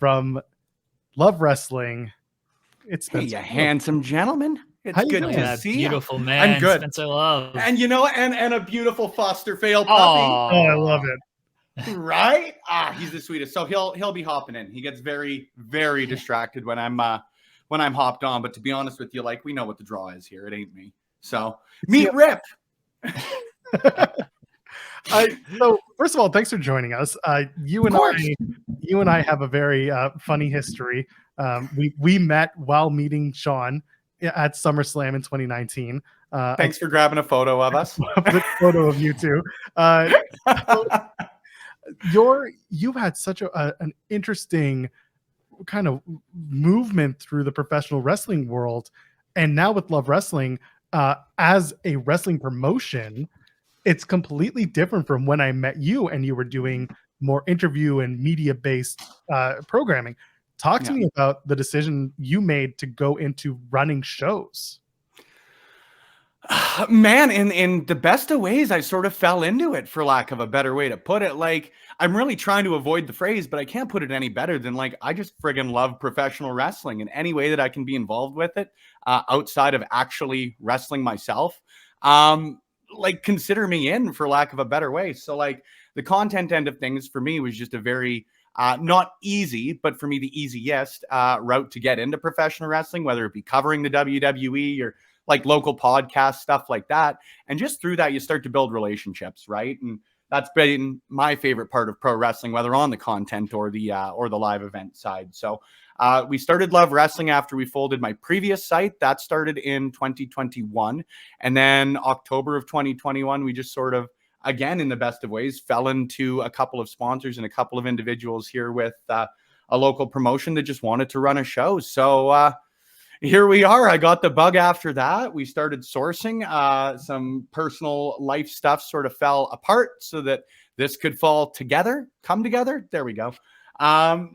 from Love Wrestling. It's Hey, you handsome gentleman. It's good to see you. Beautiful man. I'm good. Spencer Love. And and a beautiful foster fail puppy. Oh, I love it. Right? He's the sweetest. So he'll be hopping in. He gets very, very distracted when I'm hopped on. But to be honest with you, like, we know what the draw is here. It ain't me. So meet Rip. So first of all, thanks for joining us. You and I have a very funny history. We met while meeting Sean at SummerSlam in 2019. Thanks for grabbing a photo of us. A photo of you two. You've had such an interesting kind of movement through the professional wrestling world, and now with Love Wrestling as a wrestling promotion, it's completely different from when I met you and you were doing more interview and media-based programming. Talk to me about the decision you made to go into running shows. Man, in the best of ways, I sort of fell into it, for lack of a better way to put it. Like, I'm really trying to avoid the phrase, but I can't put it any better than, like, I just friggin' love professional wrestling, and any way that I can be involved with it outside of actually wrestling myself, like, consider me in, for lack of a better way. So, like, the content end of things for me was just a very not easy, but for me the easiest route to get into professional wrestling, whether it be covering the WWE or like local podcast stuff like that. And just through that, you start to build relationships, right? And that's been my favorite part of pro wrestling, whether on the content or the live event side. So we started Love Wrestling after we folded my previous site. That started in 2021. And then October of 2021, we just sort of, again, in the best of ways, fell into a couple of sponsors and a couple of individuals here with a local promotion that just wanted to run a show. So here we are. I got the bug after that. We started sourcing. Some personal life stuff sort of fell apart so that this could come together. There we go.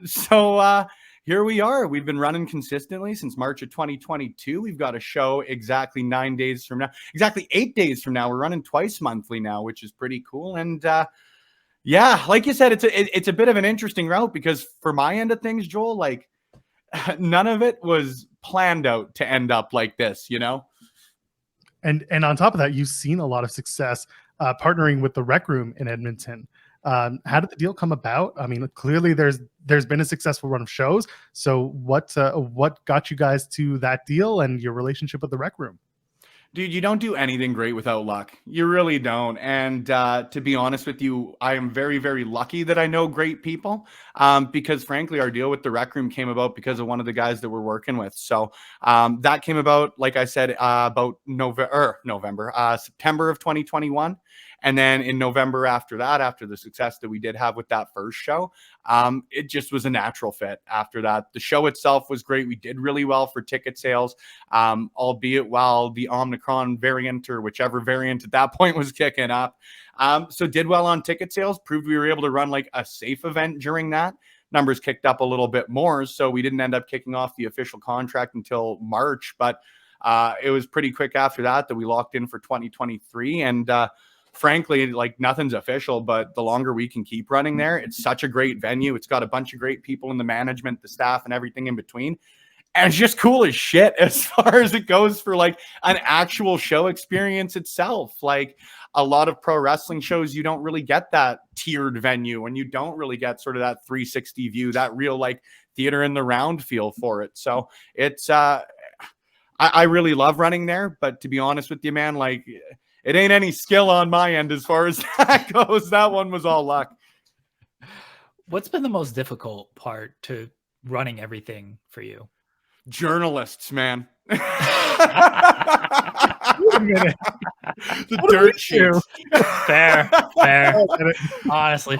So here we are. We've been running consistently since March of 2022. We've got a show exactly 9 days from now, exactly 8 days from now. We're running twice monthly now, which is pretty cool. And yeah, like you said, it's a bit of an interesting route because for my end of things, Joel, like none of it was planned out to end up like this, you know? And on top of that, you've seen a lot of success partnering with the Rec Room in Edmonton. How did the deal come about? I mean, clearly there's been a successful run of shows. So what got you guys to that deal and your relationship with the Rec Room? Dude, you don't do anything great without luck. You really don't. And to be honest with you, I am very, very lucky that I know great people because, frankly, our deal with the Rec Room came about because of one of the guys that we're working with. So that came about, like I said, about September of 2021. And then in November after that, after the success that we did have with that first show, it just was a natural fit after that. The show itself was great. We did really well for ticket sales, albeit while the Omicron variant or whichever variant at that point was kicking up. So did well on ticket sales, proved we were able to run like a safe event during that. Numbers kicked up a little bit more. So we didn't end up kicking off the official contract until March, but it was pretty quick after that we locked in for 2023. And frankly, like nothing's official, but the longer we can keep running there, it's such a great venue. It's got a bunch of great people in the management, the staff, and everything in between. And it's just cool as shit as far as it goes for like an actual show experience itself. Like a lot of pro wrestling shows, you don't really get that tiered venue and you don't really get sort of that 360 view, that real like theater in the round feel for it. So it's, I really love running there, but to be honest with you, man, like it ain't any skill on my end as far as that goes. That one was all luck. What's been the most difficult part to running everything for you? Journalists, man. Wait a minute. The dirt sheets. Fair. Honestly,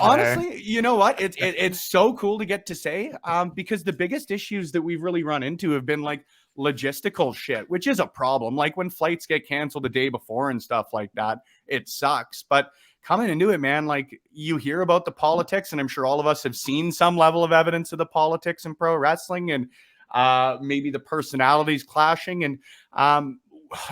you know what? It's so cool to get to say because the biggest issues that we've really run into have been like logistical shit, which is a problem. Like when flights get canceled the day before and stuff like that, it sucks. But coming into it, man, like you hear about the politics, and I'm sure all of us have seen some level of evidence of the politics in pro wrestling and maybe the personalities clashing. And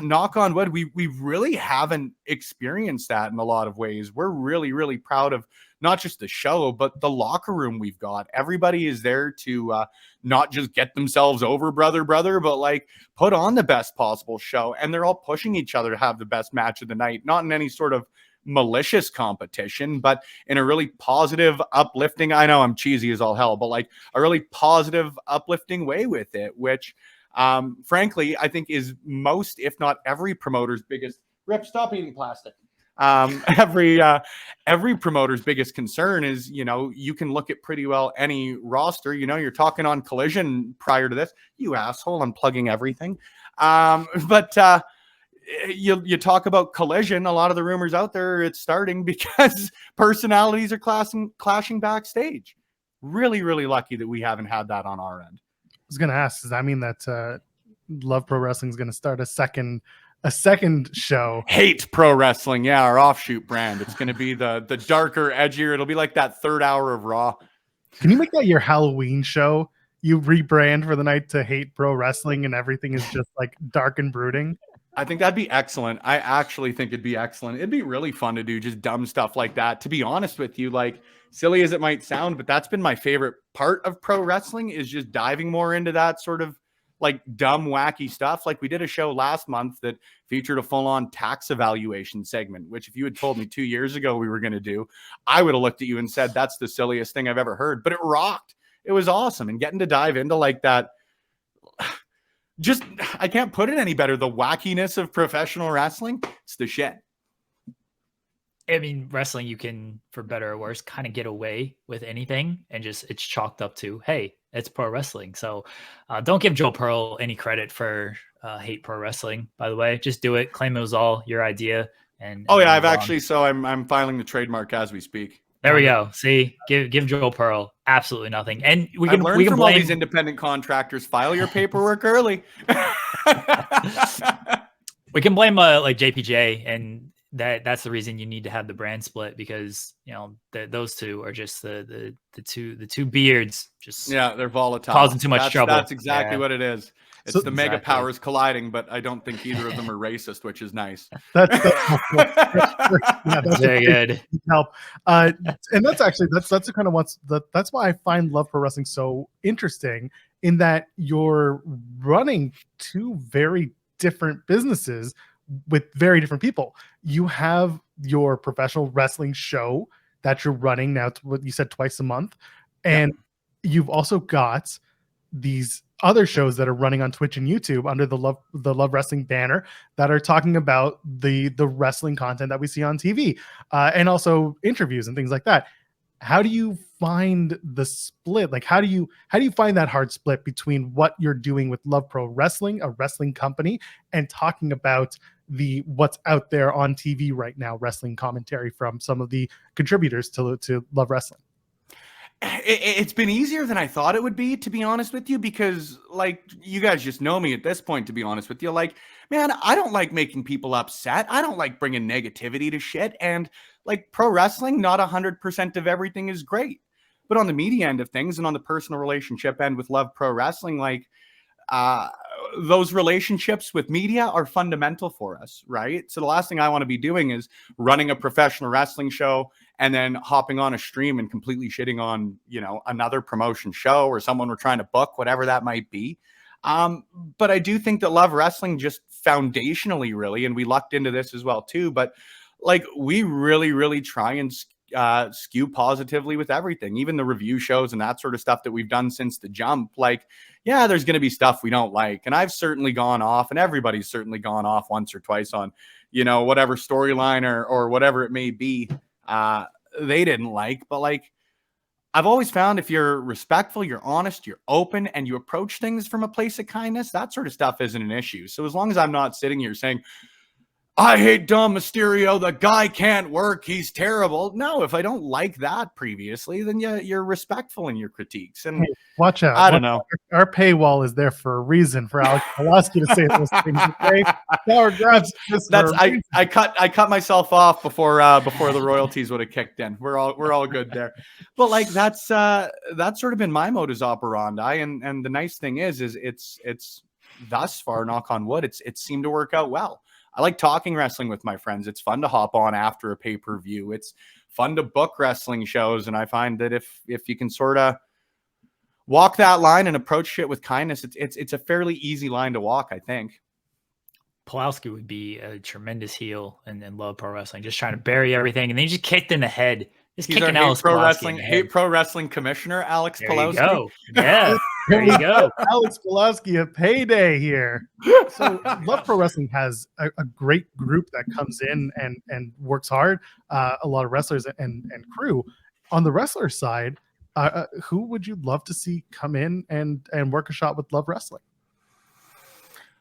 knock on wood, we really haven't experienced that in a lot of ways. We're really, really proud of not just the show, but the locker room we've got. Everybody is there to not just get themselves over, brother, but like put on the best possible show. And they're all pushing each other to have the best match of the night, not in any sort of malicious competition, but in a really positive, uplifting, I know I'm cheesy as all hell, but like a really positive, uplifting way with it, which frankly, I think is most, if not every promoter's biggest Rip, stop eating plastic. Every promoter's biggest concern is, you know, you can look at pretty well any roster. You know, you're talking on Collision prior to this, you asshole, I'm plugging everything. But you talk about Collision, a lot of the rumors out there, it's starting because personalities are clashing backstage. Really, really lucky that we haven't had that on our end. I was going to ask, does that mean that Love Pro Wrestling is going to start a second show? Hate Pro Wrestling, yeah, our offshoot brand. It's going to be the darker, edgier. It'll be like that third hour of Raw. Can you make that your Halloween show? You rebrand for the night to Hate Pro Wrestling, and everything is just like dark and brooding. I think that'd be excellent. I actually think it'd be excellent. It'd be really fun to do just dumb stuff like that. To be honest with you, like silly as it might sound, but that's been my favorite part of pro wrestling, is just diving more into that sort of like dumb, wacky stuff. Like we did a show last month that featured a full-on tax evaluation segment, which if you had told me 2 years ago we were going to do, I would have looked at you and said, that's the silliest thing I've ever heard, but it rocked. It was awesome. And getting to dive into like that, just, I can't put it any better. The wackiness of professional wrestling, it's the shit. I mean, wrestling, you can, for better or worse, kind of get away with anything, and just it's chalked up to, hey, it's pro wrestling. So don't give Joe Pearl any credit for Hate Pro Wrestling, by the way. Just do it. Claim it was all your idea. And oh yeah, I've actually, so I'm filing the trademark as we speak. There we go. See, give Joe Pearl absolutely nothing. And we can blame all these independent contractors. File your paperwork early. We can blame like JPJ, and that's the reason you need to have the brand split, because you know those two are just the two beards, just they're volatile, causing too much trouble. That's exactly what it is. It's so, the mega powers colliding, but I don't think either of them are racist, which is nice. That's very good. Help. And that's actually that's the kind of that's why I find Love Pro Wrestling so interesting, in that you're running two very different businesses with very different people. You have your professional wrestling show that you're running now, what you said, twice a month, and you've also got these other shows that are running on Twitch and YouTube under the Love Wrestling banner that are talking about the wrestling content that we see on TV, and also interviews and things like that. How do you find the split? Like, how do you find that hard split between what you're doing with Love Pro Wrestling, a wrestling company, and talking about what's out there on TV right now, wrestling commentary from some of the contributors to Love Wrestling? It's been easier than I thought it would be, to be honest with you, because like you guys just know me at this point, to be honest with you. Like, man, I don't like making people upset. I don't like bringing negativity to shit. And like pro wrestling, not 100% of everything is great. But on the media end of things and on the personal relationship end with Love Pro Wrestling, like those relationships with media are fundamental for us, right? So the last thing I want to be doing is running a professional wrestling show and then hopping on a stream and completely shitting on, you know, another promotion show or someone we're trying to book, whatever that might be. But I do think that Love Wrestling just foundationally really, and we lucked into this as well too, but like we really, really try and skew positively with everything, even the review shows and that sort of stuff that we've done since the jump. Like, yeah, there's going to be stuff we don't like. And I've certainly gone off, and everybody's certainly gone off once or twice on, you know, whatever storyline or whatever it may be, they didn't like. But like, I've always found if you're respectful, you're honest, you're open, and you approach things from a place of kindness, that sort of stuff isn't an issue. So as long as I'm not sitting here saying, I hate Dom Mysterio, the guy can't work, he's terrible. No, if I don't like that previously, then you're respectful in your critiques. And hey, watch out. I don't know. Our paywall is there for a reason for Alex Pulaski to say those things. Okay? I cut myself off before the royalties would have kicked in. We're all good there. But like that's sort of been my modus operandi. And the nice thing is it's thus far, knock on wood, it's seemed to work out well. I like talking wrestling with my friends. It's fun to hop on after a pay-per-view. It's fun to book wrestling shows. And I find that if you can sort of walk that line and approach shit with kindness, it's a fairly easy line to walk, I think. Pulowski would be a tremendous heel and love pro wrestling, just trying to bury everything. And then he just kicked in the head. Just He's kicking our Alex Pulowski in the hate head. pro wrestling commissioner, Alex There Pulowski. you go. Yeah, there you go. Alex Pulowski, a payday here. So Love Pro Wrestling has a great group that comes in and works hard. A lot of wrestlers and crew. On the wrestler side, who would you love to see come in and work a shot with Love Wrestling?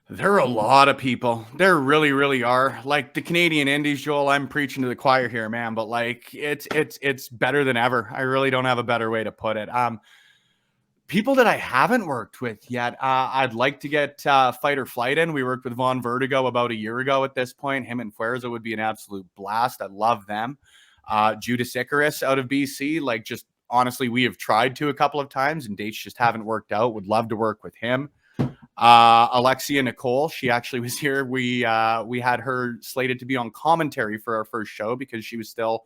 There are a lot of people. There really, really are. Like the Canadian Indies, Joel, I'm preaching to the choir here, man, but like it's better than ever. I really don't have a better way to put it. People that I haven't worked with yet, I'd like to get Fight or Flight in. We worked with Von Vertigo about a year ago at this point. Him and Fuerza would be an absolute blast. I love them. Judas Icarus out of BC, like just honestly, we have tried to a couple of times and dates just haven't worked out. Would love to work with him. Alexia Nicole, she actually was here. We had her slated to be on commentary for our first show because she was still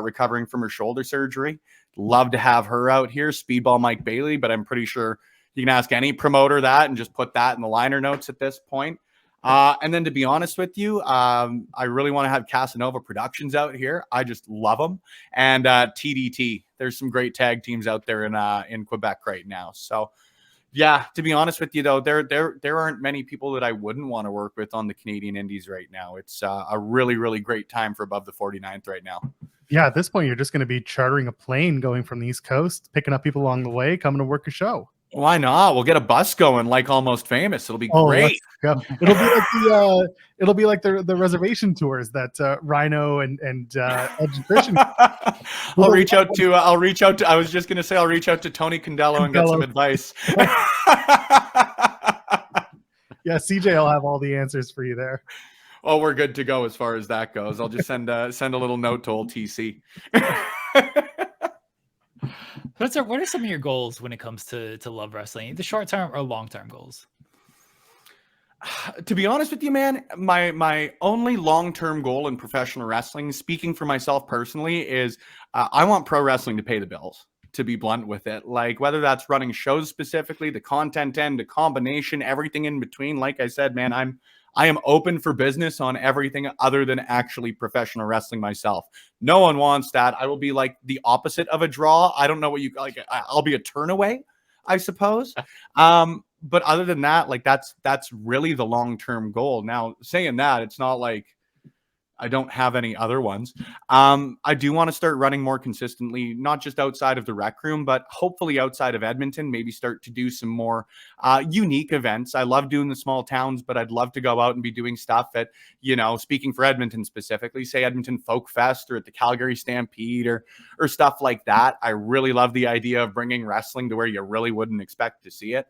recovering from her shoulder surgery. Love to have her out here. Speedball Mike Bailey, but I'm pretty sure you can ask any promoter that and just put that in the liner notes at this point. And then to be honest with you, I really want to have Casanova Productions out here. I just love them. And TDT. There's some great tag teams out there in Quebec right now. So yeah, to be honest with you, though, there aren't many people that I wouldn't want to work with on the Canadian Indies right now. It's a really, really great time for Above the 49th right now. Yeah, at this point, you're just going to be chartering a plane going from the East Coast, picking up people along the way, coming to work a show. Why not? We'll get a bus going like Almost Famous. It'll be great. It'll be like the reservation tours that Rhino and Edge and Christian. I'll reach out to. I was just gonna say I'll reach out to Tony Condello and get some advice. Yeah, CJ will have all the answers for you there. Oh, we're good to go as far as that goes. I'll just send a little note to old TC. What are some of your goals when it comes to Love Wrestling? The short term or long term goals? To be honest with you, man, my only long term goal in professional wrestling, speaking for myself personally, is I want pro wrestling to pay the bills. To be blunt with it, like whether that's running shows specifically, the content end, the combination, everything in between. Like I said, man, I am open for business on everything other than actually professional wrestling myself. No one wants that. I will be like the opposite of a draw. I don't know what you like. I'll be a turn away, I suppose. But other than that, like that's really the long-term goal. Now, saying that, it's not like I don't have any other ones. I do want to start running more consistently, not just outside of the rec room, but hopefully outside of Edmonton, maybe start to do some more unique events. I love doing the small towns, but I'd love to go out and be doing stuff at, speaking for Edmonton specifically, say Edmonton Folk Fest or at the Calgary Stampede or stuff like that. I really love the idea of bringing wrestling to where you really wouldn't expect to see it.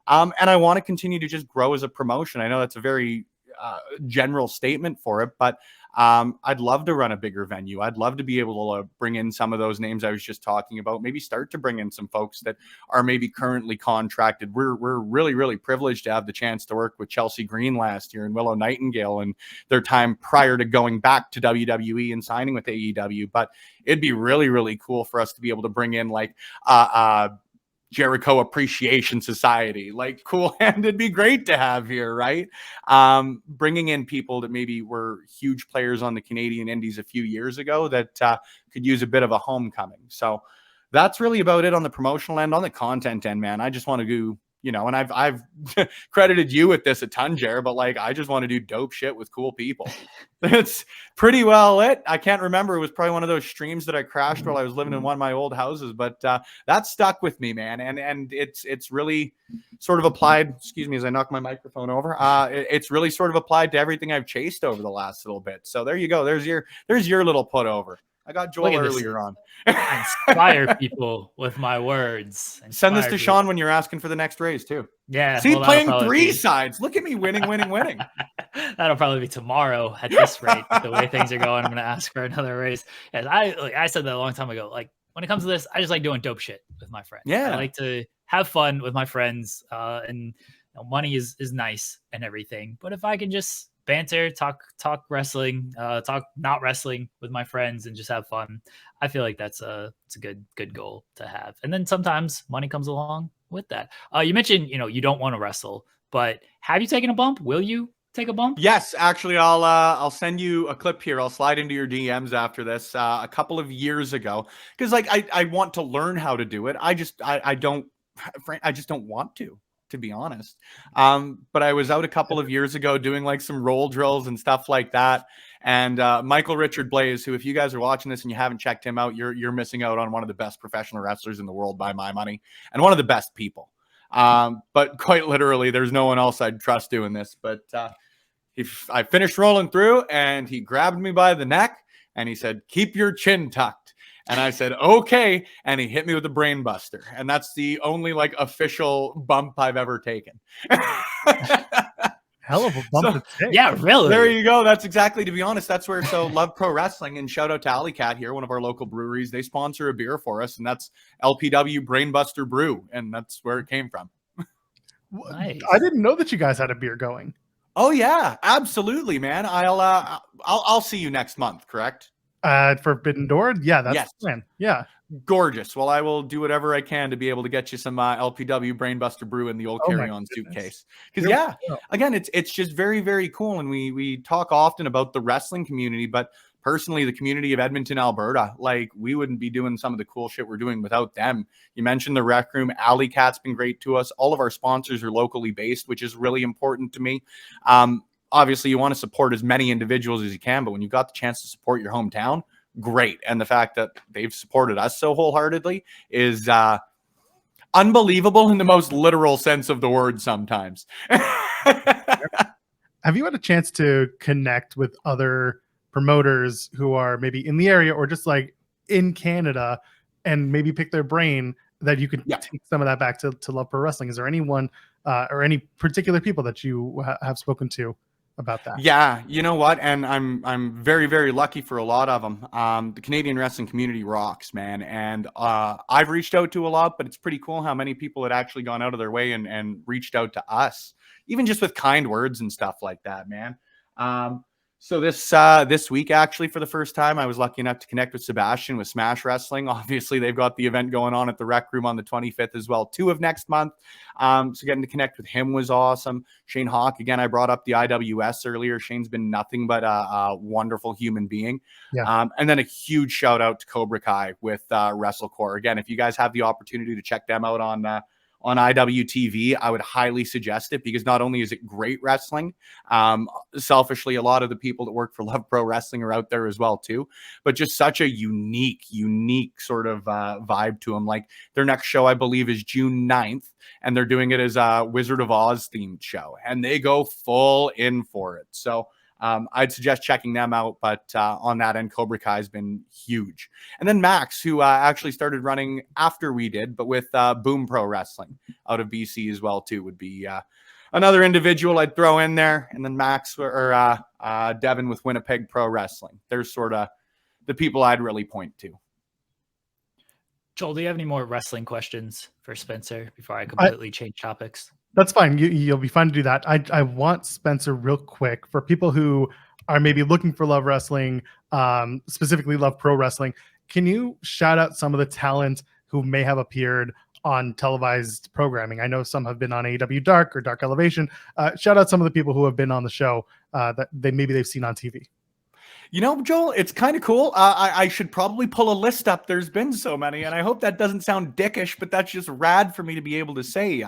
And I want to continue to just grow as a promotion. I know that's a very general statement for it, but I'd love to run a bigger venue. I'd love to be able to bring in some of those names I was just talking about, maybe start to bring in some folks that are maybe currently contracted. We're really, really privileged to have the chance to work with Chelsea Green last year and Willow Nightingale and their time prior to going back to WWE and signing with AEW. But it'd be really, really cool for us to be able to bring in like Jericho Appreciation Society, like cool, and it'd be great to have here, right? Bringing in people that maybe were huge players on the Canadian Indies a few years ago that could use a bit of a homecoming. So that's really about it on the promotional end. On the content end, man, I just want to do, and I've credited you with this a ton, Jer, but like I just want to do dope shit with cool people. It's pretty well lit. I can't remember. It was probably one of those streams that I crashed while I was living in one of my old houses, but that stuck with me, man. And it's really sort of applied. Excuse me as I knock my microphone over. It's really sort of applied to everything I've chased over the last little bit. So there you go. There's your little put over. I got Joel earlier on. I inspire people with my words. Send this to Sean when you're asking for the next raise too. Yeah. See, playing three sides. Look at me winning. That'll probably be tomorrow at this rate. The way things are going, I'm going to ask for another raise. As I said that a long time ago. Like when it comes to this, I just like doing dope shit with my friends. Yeah. I like to have fun with my friends and money is nice and everything, but if I can just banter, talk wrestling, talk not wrestling with my friends and just have fun, I feel like it's a good goal to have. And then sometimes money comes along with that. You mentioned, you don't want to wrestle, but have you taken a bump? Will you take a bump? Yes, actually, I'll send you a clip here. I'll slide into your DMs after this. A couple of years ago, because like I want to learn how to do it. I just don't want to be honest. But I was out a couple of years ago doing like some roll drills and stuff like that. And Michael Richard Blaze, who, if you guys are watching this and you haven't checked him out, you're missing out on one of the best professional wrestlers in the world by my money, and one of the best people. But quite literally, there's no one else I'd trust doing this. But I finished rolling through, and he grabbed me by the neck and he said, "Keep your chin tucked." And I said, "Okay." And he hit me with a brain buster. And that's the only like official bump I've ever taken. Hell of a bump to take. Yeah, really. There you go. That's exactly, to be honest, that's where, so Love Pro Wrestling, and shout out to Alley Cat here, one of our local breweries. They sponsor a beer for us, and that's LPW Brainbuster Brew. And that's where it came from. Nice. I didn't know that you guys had a beer going. Oh yeah, absolutely, man. I'll see you next month, correct? Forbidden Door? Yeah, that's Yes. the plan. Yeah. Gorgeous. Well, I will do whatever I can to be able to get you some LPW Brainbuster Brew in the old carry-on suitcase. Because again, it's just very, very cool. And we talk often about the wrestling community, but personally, the community of Edmonton, Alberta, like, we wouldn't be doing some of the cool shit we're doing without them. You mentioned the Rec Room. Alley Cat's been great to us. All of our sponsors are locally based, which is really important to me. Obviously, you want to support as many individuals as you can, but when you've got the chance to support your hometown, great. And the fact that they've supported us so wholeheartedly is unbelievable in the most literal sense of the word sometimes. Have you had a chance to connect with other promoters who are maybe in the area or just like in Canada and maybe pick their brain that you could take some of that back to Love Pro Wrestling? Is there anyone or any particular people that you have spoken to about that? Yeah, you know what? And I'm very, very lucky for a lot of them. The Canadian wrestling community rocks, man. And I've reached out to a lot, but it's pretty cool how many people had actually gone out of their way and reached out to us, even just with kind words and stuff like that, man. So this week, actually, for the first time, I was lucky enough to connect with Sebastian with Smash Wrestling. Obviously, they've got the event going on at the Rec Room on the 25th as well, too, of next month. So getting to connect with him was awesome. Shane Hawk, again, I brought up the IWS earlier. Shane's been nothing but a wonderful human being. Yeah. And then a huge shout out to Cobra Kai with WrestleCore. Again, if you guys have the opportunity to check them out on IWTV, I would highly suggest it, because not only is it great wrestling, selfishly, a lot of the people that work for Love Pro Wrestling are out there as well too, but just such a unique sort of vibe to them. Like, their next show, I believe, is June 9th, and they're doing it as a Wizard of Oz themed show, and they go full in for it. So I'd suggest checking them out, but on that end, Cobra Kai has been huge. And then Max, who actually started running after we did, but with Boom Pro Wrestling out of BC as well too, would be another individual I'd throw in there. And then Max or Devin with Winnipeg Pro Wrestling. There's sort of the people I'd really point to. Joel, do you have any more wrestling questions for Spencer before I completely change topics? That's fine. You'll be fine to do that. I want Spencer, real quick, for people who are maybe looking for Love Wrestling, specifically Love Pro Wrestling. Can you shout out some of the talent who may have appeared on televised programming? I know some have been on AEW Dark or Dark Elevation. Shout out some of the people who have been on the show that they've seen on TV. You know, Joel, it's kind of cool. I should probably pull a list up. There's been so many, and I hope that doesn't sound dickish, but that's just rad for me to be able to say.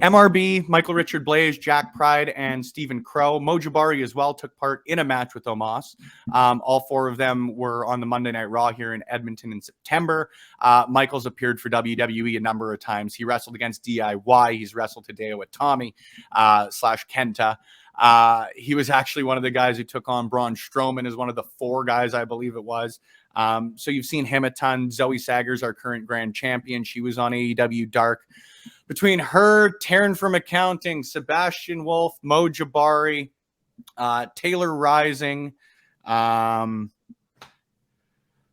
MRB, Michael Richard Blaze, Jack Pride, and Stephen Crow. Mo Jabari as well took part in a match with Omos. All four of them were on the Monday Night Raw here in Edmonton in September. Michael's appeared for WWE a number of times. He wrestled against DIY. He's wrestled Hideo Itami / Kenta. He was actually one of the guys who took on Braun Strowman as one of the four guys, I believe it was. So you've seen him a ton. Zoe Saggers, our current grand champion. She was on AEW Dark. Between her, Taryn from Accounting, Sebastian Wolf, Mo Jabari, Taylor Rising,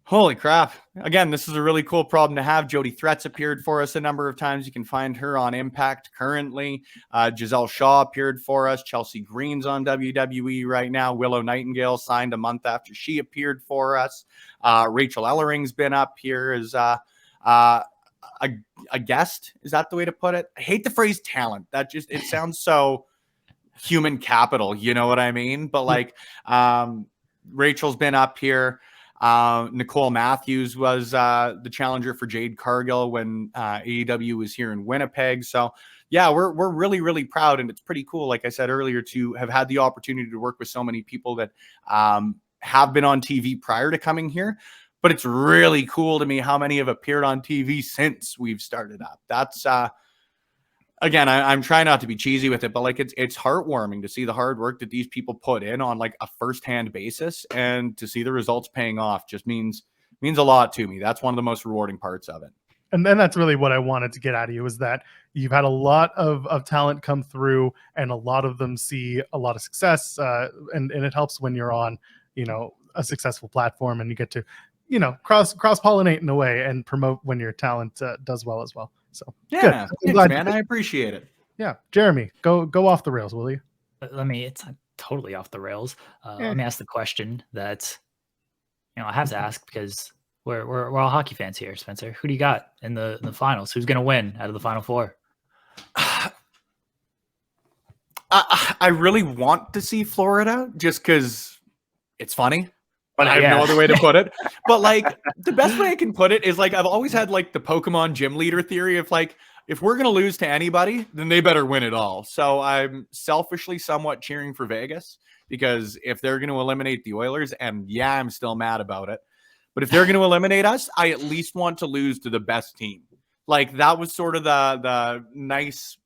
Holy crap. Again, this is a really cool problem to have. Jody Threats appeared for us a number of times. You can find her on Impact currently. Giselle Shaw appeared for us. Chelsea Green's on WWE right now. Willow Nightingale signed a month after she appeared for us. Rachel Ellering's been up here as a guest. Is that the way to put it? I hate the phrase talent. That just, it sounds so human capital. You know what I mean? But like, Rachel's been up here. Nicole Matthews was the challenger for Jade Cargill when AEW was here in Winnipeg. So yeah, we're really, really proud, and it's pretty cool, like I said earlier, to have had the opportunity to work with so many people that have been on TV prior to coming here. But it's really cool to me how many have appeared on TV since we've started up. That's again, I'm trying not to be cheesy with it, but like it's heartwarming to see the hard work that these people put in on like a firsthand basis, and to see the results paying off just means a lot to me. That's one of the most rewarding parts of it. And then that's really what I wanted to get out of you, is that you've had a lot of talent come through, and a lot of them see a lot of success. And it helps when you're on, a successful platform, and you get to, cross-pollinate in a way and promote when your talent does well as well. So yeah, thanks, man. I appreciate it. Yeah. Jeremy, go off the rails, will you? It's not totally off the rails. Let me ask the question that, I have to ask, because we're all hockey fans here, Spencer. Who do you got in the finals? Who's going to win out of the Final Four? I really want to see Florida just because it's funny, but I have no other way to put it. But like, the best way I can put it is like, I've always had like the Pokemon gym leader theory of like, if we're going to lose to anybody, then they better win it all. So I'm selfishly somewhat cheering for Vegas, because if they're going to eliminate the Oilers, and yeah, I'm still mad about it, but if they're going to eliminate us, I at least want to lose to the best team. Like, that was sort of the nice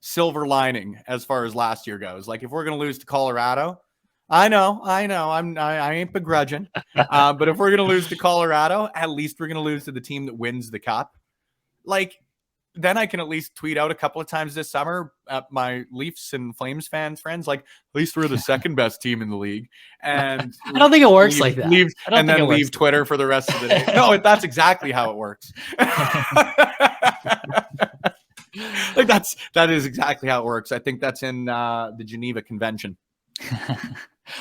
silver lining as far as last year goes. Like, if we're going to lose to Colorado, I know, I ain't begrudging. But if we're going to lose to Colorado, at least we're going to lose to the team that wins the cup. Like, then I can at least tweet out a couple of times this summer at my Leafs and Flames friends, like, at least we're the second best team in the league. And I don't think it works like that. And then leave Twitter for the rest of the day. No, that's exactly how it works. Like, that is exactly how it works. I think that's in the Geneva Convention.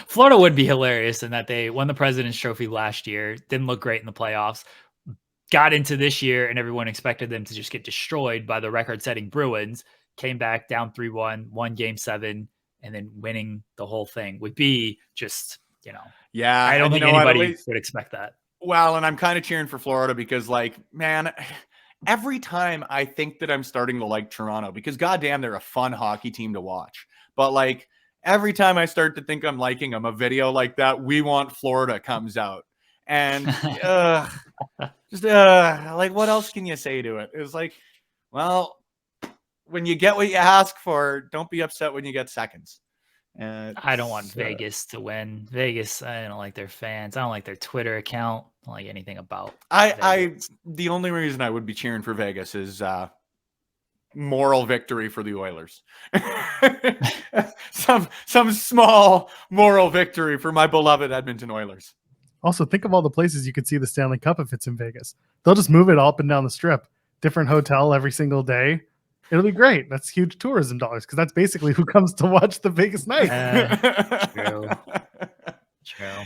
Florida would be hilarious in that they won the President's Trophy last year, didn't look great in the playoffs, got into this year, and everyone expected them to just get destroyed by the record-setting Bruins, came back down 3-1, won Game 7, and then winning the whole thing would be just, yeah, I don't think anybody would expect that. Well, and I'm kind of cheering for Florida because, like, man, every time I think that I'm starting to like Toronto, because goddamn, they're a fun hockey team to watch. But like, every time I start to think I'm liking them, a video like that, "We Want Florida," comes out. And like, what else can you say to it? It was like, well, when you get what you ask for, don't be upset when you get seconds. I don't want Vegas to win. Vegas, I don't like their fans. I don't like their Twitter account. I don't like anything about Vegas. The only reason I would be cheering for Vegas is moral victory for the Oilers. some small moral victory for my beloved Edmonton Oilers. Also, think of all the places you could see the Stanley Cup if it's in Vegas. They'll just move it all up and down the strip. Different hotel every single day. It'll be great. That's huge tourism dollars, because that's basically who comes to watch the Vegas night. True.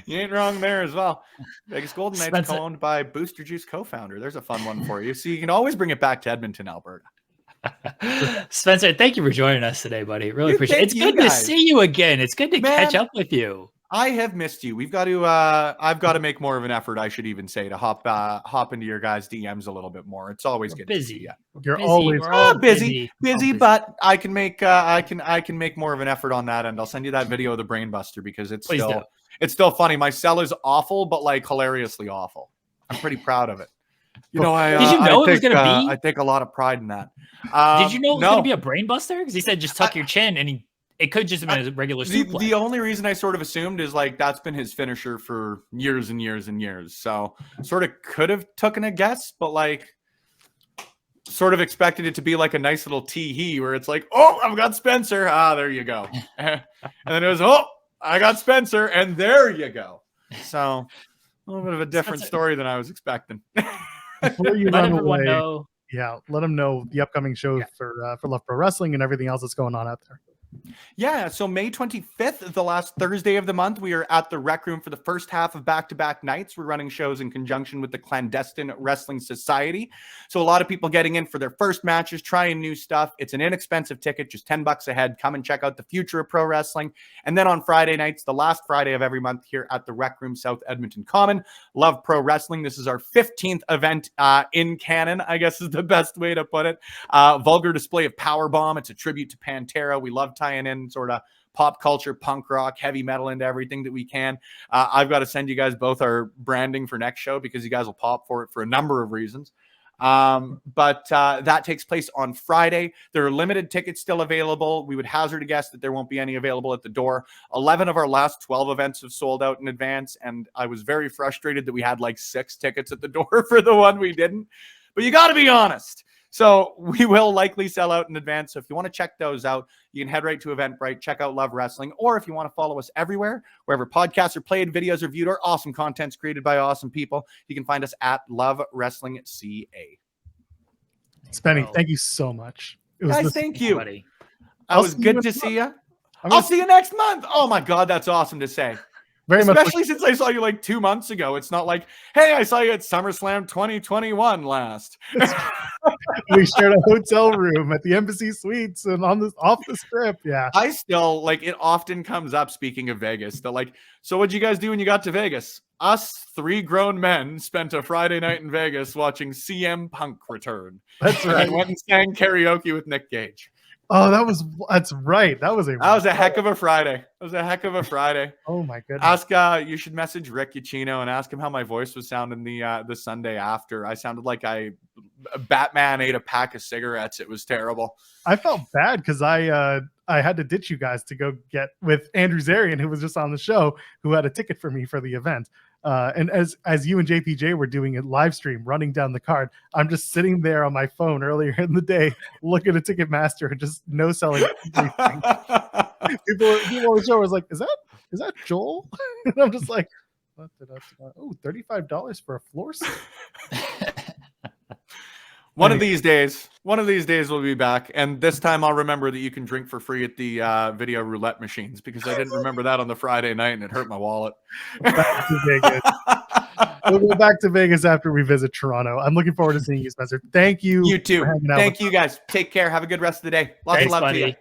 You ain't wrong there as well. Vegas Golden Knights owned by Booster Juice co-founder. There's a fun one for you. So you can always bring it back to Edmonton, Alberta. Spencer, thank you for joining us today, buddy. Really appreciate it. It's good to see you again. It's good to catch up with you. I have missed you. We've got to I've got to make more of an effort, I should even say, to hop into your guys' DMs a little bit more. It's always good to see you. You're always busy, but I can make I can make more of an effort on that end. I'll send you that video of the Brain Buster, because it's still funny. My cell is awful, but like hilariously awful. I'm pretty proud of it. Did you know it was going to be? I take a lot of pride in that. Did you know it was going to be a brain buster? Because he said just tuck your chin, and it could just have been a regular suplex. The only reason I sort of assumed is like that's been his finisher for years and years and years. So sort of could have taken a guess, but like sort of expected it to be like a nice little tee-hee where it's like, oh, I've got Spencer. There you go. And then it was, oh, I got Spencer, and there you go. So A little bit of a different story than I was expecting. Before you Let run everyone away, know. yeah, let them know the upcoming shows for Love Pro Wrestling and everything else that's going on out there. Yeah, so May 25th, the last Thursday of the month, we are at the Rec Room for the first half of back-to-back nights. We're running shows in conjunction with the Clandestine Wrestling Society. So a lot of people getting in for their first matches, trying new stuff. It's an inexpensive ticket, just $10 a head. Come and check out the future of pro wrestling. And then on Friday nights, the last Friday of every month here at the Rec Room, South Edmonton Common, Love Pro Wrestling. This is our 15th event in canon, I guess is the best way to put it. Vulgar display of Powerbomb. It's a tribute to Pantera. We love tying in sort of pop culture, punk rock, heavy metal into everything that we can. I've got to send you guys both our branding for next show because you guys will pop for it for a number of reasons. But that takes place on Friday. There are limited tickets still available. We would hazard a guess that there won't be any available at the door. 11 of our last 12 events have sold out in advance, and I was very frustrated that we had like 6 tickets at the door for the one we didn't. But you got to be honest. So we will likely sell out in advance. So if you want to check those out, you can head right to Eventbrite, check out Love Wrestling. Or if you want to follow us everywhere, wherever podcasts are played, videos are viewed, or awesome content's created by awesome people, you can find us at Love Wrestling CA. Spenny, thank you so much. Guys, thank you. Buddy. It was good to see you. I'll see you next month. Oh my God, that's awesome to say. Very much. Especially since I saw you like 2 months ago. It's not like, hey, I saw you at SummerSlam 2021 last. We shared a hotel room at the Embassy Suites and off the strip. Yeah. I still like it often comes up, speaking of Vegas, that like, so what'd you guys do when you got to Vegas? Us 3 grown men spent a Friday night in Vegas watching CM Punk return. That's right. And went and sang karaoke with Nick Gage. Oh, that's right. That was a heck of a Friday. It was a heck of a Friday. Oh my goodness. You should message Rick Uccino and ask him how my voice was sounding the Sunday after. I sounded like Batman ate a pack of cigarettes. It was terrible. I felt bad because I had to ditch you guys to go get with Andrew Zarian, who was just on the show, who had a ticket for me for the event. And as you and JPJ were doing a live stream running down the card, I'm just sitting there on my phone earlier in the day, looking at Ticketmaster and just no selling everything. people on the show was like, is that Joel? And I'm just like, what did oh, $35 for a floor seat. One of these days we'll be back, and this time I'll remember that you can drink for free at the video roulette machines, because I didn't remember that on the Friday night and it hurt my wallet. Back to Vegas. We'll go back to Vegas after we visit Toronto. I'm looking forward to seeing you, Spencer. Thank you. You too. Thank you guys. Take care. Have a good rest of the day. Lots of love to you.